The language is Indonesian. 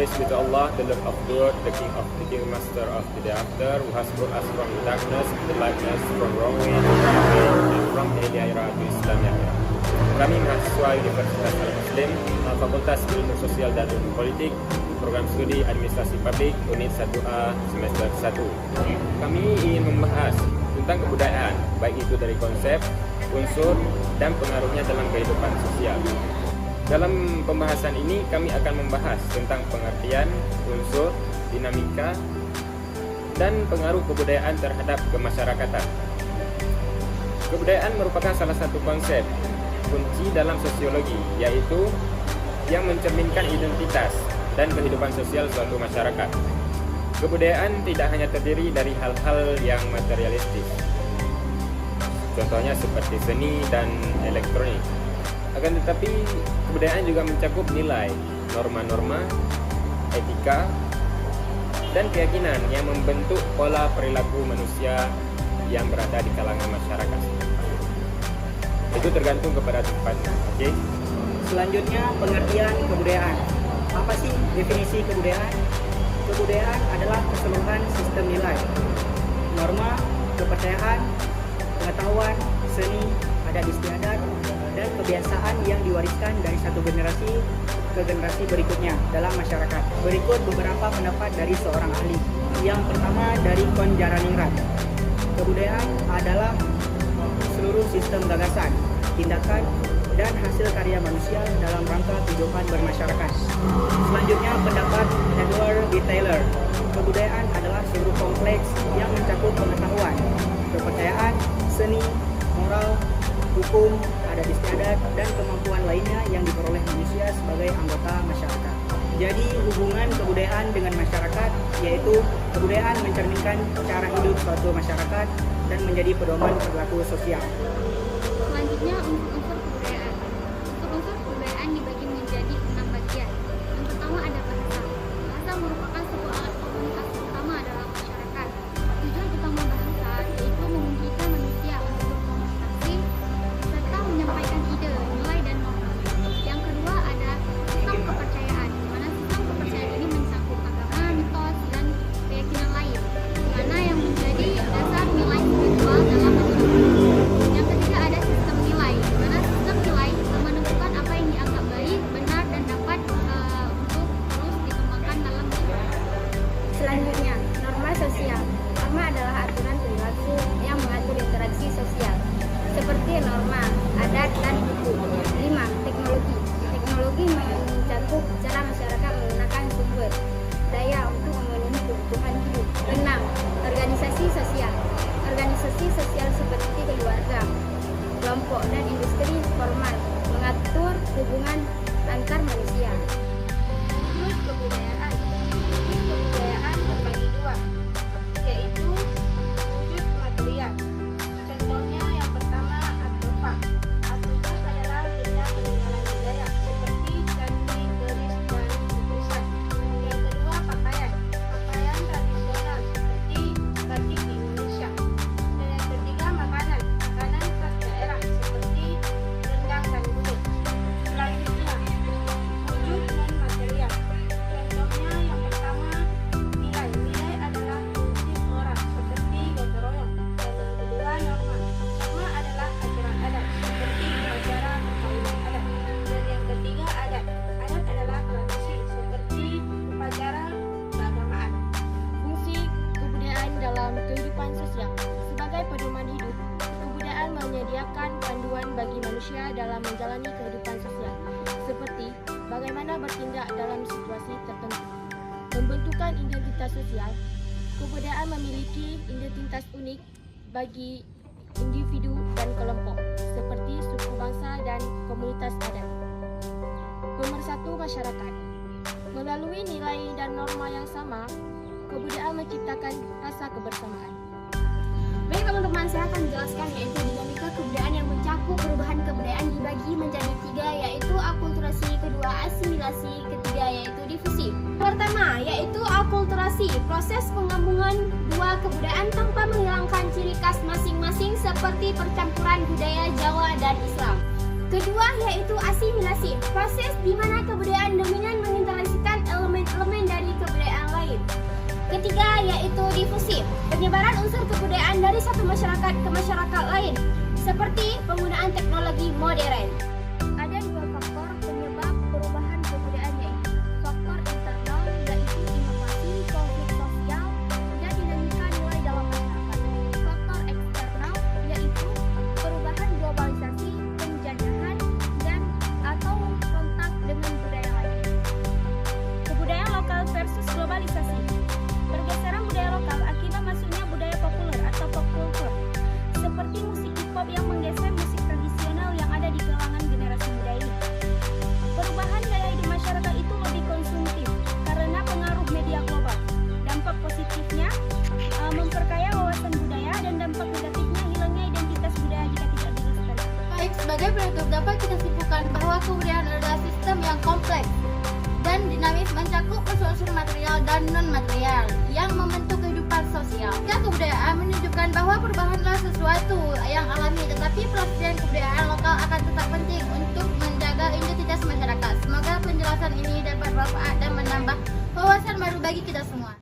praise be to Allah, the Lord of God, the King of the King, Master of the Thereafter, who has brought us from darkness to lightness, from wrong way to right way, and from Hidayah to Islam yang era. Kami mahasiswa Universitas Al-Muslim, Fakultas Ilmu Sosial dan Ilmu Politik, Program Studi Administrasi Publik, Unit 1A, Semester 1. Kami ingin membahas tentang kebudayaan, baik itu dari konsep, unsur, dan pengaruhnya dalam kehidupan sosial. Dalam pembahasan ini kami akan membahas tentang pengertian, unsur, dinamika, dan pengaruh kebudayaan terhadap kemasyarakatan. Kebudayaan merupakan salah satu konsep kunci dalam sosiologi, yaitu yang mencerminkan identitas dan kehidupan sosial suatu masyarakat. Kebudayaan tidak hanya terdiri dari hal-hal yang materialistis, contohnya seperti seni dan elektronik. Akan tetapi, kebudayaan juga mencakup nilai, norma-norma, etika, dan keyakinan yang membentuk pola perilaku manusia yang berada di kalangan masyarakat. Itu tergantung kepada tempatnya. Oke? Selanjutnya, pengertian kebudayaan. Apa sih definisi kebudayaan? Kebudayaan adalah keseluruhan sistem nilai, norma, kepercayaan, pengetahuan, seni, adat istiadat, dan kebiasaan yang diwariskan dari satu generasi ke generasi berikutnya dalam masyarakat. Berikut beberapa pendapat dari seorang ahli. Yang pertama dari Konjaraningrat. Kebudayaan adalah seluruh sistem gagasan, tindakan, dan hasil karya manusia dalam rangka kehidupan bermasyarakat. Selanjutnya pendapat Edward B. Taylor. Kebudayaan adalah seluruh kompleks yang mencakup pengetahuan, kepercayaan, seni, moral, hukum, adat istiadat, dan kemampuan lainnya yang diperoleh manusia sebagai anggota masyarakat. Jadi hubungan kebudayaan dengan masyarakat, yaitu kebudayaan mencerminkan cara hidup suatu masyarakat dan menjadi pedoman perilaku sosial. Selanjutnya unsur-unsur kebudayaan. Unsur-unsur kebudayaan dibagi menjadi 6 bagian. Yang pertama ada bahasa. Bahasa merupakan sebuah alat komunikasi utama dalam masyarakat. Tujuan utama bahasa yaitu memungkinkan manusia untuk berkomunikasi serta menyampaikan ide, nilai, dan norma. Yang kedua ada sistem kepercayaan, di mana sistem kepercayaan ini mencakup agama, mitos, dan keyakinan lain, di mana yang menjadi dasar nilai spiritual dalam masyarakat. Yang ketiga ada sistem nilai, di mana sistem nilai menentukan apa yang dianggap baik, benar, dan dapat untuk terus dikembangkan dalam masyarakat. Selanjutnya, norma sosial. Norma adalah aturan perilaku yang mengatur interaksi sosial, seperti norma, adat, dan hukum. 5. Teknologi. Teknologi mencakup cara masyarakat menggunakan sumber daya untuk memenuhi kebutuhan hidup. 6. Organisasi sosial. Organisasi sosial seperti keluarga, kelompok, dan industri formal mengatur hubungan antar manusia. Wujud kebudayaan. Wujud kebudayaan terbagi dua, yaitu wujud material. Contohnya yang pertama artefak. Artefak adalah benda peninggalan budaya seperti candi, keris, dan lukisan. Yang kedua pakaian. Pakaian tradisional seperti batik di Indonesia. Dan yang ketiga makanan. Makanan khas daerah seperti rendang dan gulai. Selanjutnya wujud non material. Contohnya yang pertama nilai. Nilai adalah prinsip moral seperti gotong royong. Dan yang kedua norma. Norma adalah ajaran adat seperti upacara perkawinan adat. Dan yang ketiga adat. Adat adalah tradisi seperti upacara keagamaan. Fungsi kebudayaan dalam kehidupan sosial. Sebagai pedoman hidup, kebudayaan menyediakan panduan bagi manusia dalam menjalani kehidupan sosial, seperti bagaimana bertindak dalam situasi tertentu. Pembentukan identitas sosial. Kebudayaan memiliki identitas unik bagi individu dan kelompok, seperti suku bangsa dan komunitas adat. Pemersatu masyarakat. Melalui nilai dan norma yang sama, kebudayaan menciptakan rasa kebersamaan. Baik teman-teman, saya akan menjelaskan yaitu dinamika kebudayaan yang mencakup perubahan kebudayaan dibagi menjadi 3, yaitu akulturasi, kedua asimilasi, ketiga yaitu difusi. Pertama yaitu akulturasi, proses penggabungan dua kebudayaan tanpa menghilangkan ciri khas masing-masing seperti percampuran budaya Jawa dan Islam. Kedua yaitu asimilasi, proses di mana kebudayaan dominan mengintegrasikan elemen elemen dari kebudayaan lain. Ketiga, yaitu difusi, penyebaran unsur kebudayaan dari satu masyarakat ke masyarakat lain, seperti penggunaan teknologi modern. Ada dua faktor penyebab perubahan kebudayaan, yaitu faktor internal, yaitu inovasi, konflik sosial, dan dinamika nilai dalam masyarakat. Faktor eksternal, yaitu perubahan globalisasi, penjajahan, dan atau kontak dengan budaya lain. Kebudayaan lokal versus globalisasi. Pergeseran budaya lokal akibat masuknya budaya populer atau pop culture, seperti musik hip-hop yang menggeser musik tradisional yang ada di kalangan generasi muda ini. Perubahan gaya hidup masyarakat itu lebih konsumtif karena pengaruh media global. Dampak positifnya memperkaya wawasan budaya, dan dampak negatifnya hilangnya identitas budaya jika tidak dilestarikan. Baik, sebagai penutup dapat kita simpulkan bahwa kebudayaan adalah sistem yang kompleks dan dinamis, mencakup unsur-unsur material dan non-material yang membentuk kehidupan sosial. Kebudayaan menunjukkan bahwa perubahan adalah sesuatu yang alami, tetapi pelestarian kebudayaan lokal akan tetap penting untuk menjaga identitas masyarakat. Semoga penjelasan ini dapat bermanfaat dan menambah wawasan baru bagi kita semua.